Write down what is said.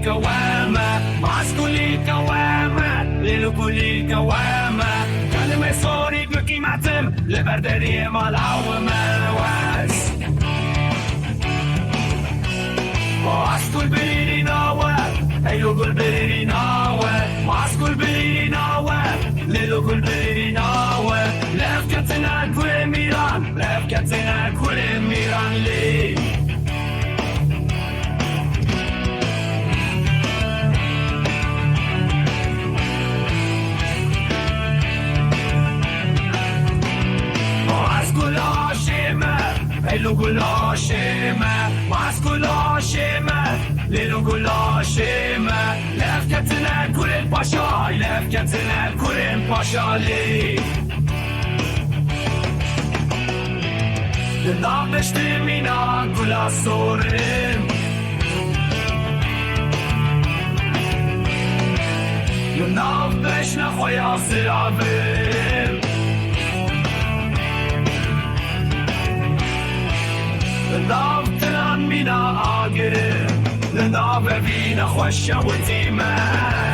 كوامة معسكولي كوامة للكولي كوامة كلمة صوري بكي معتم لبردري مالعومة واس معسكول بريري ناوة أيلو قول بريري ناوة معسكول بريري ناوة ليلو قول بريري ناوة لفكتنا كل ميران لفكتنا كل ميران لي Lilo gulaşeme, mas gulaşeme, Lilo gulaşeme, lefketine kurin paşa, lefketine kurin paşa li. Nabeştim inan gula sorim, Nabeş ne xoya zirabim. لناف تلان مينا آقر لناف فينا خوشة وتيمة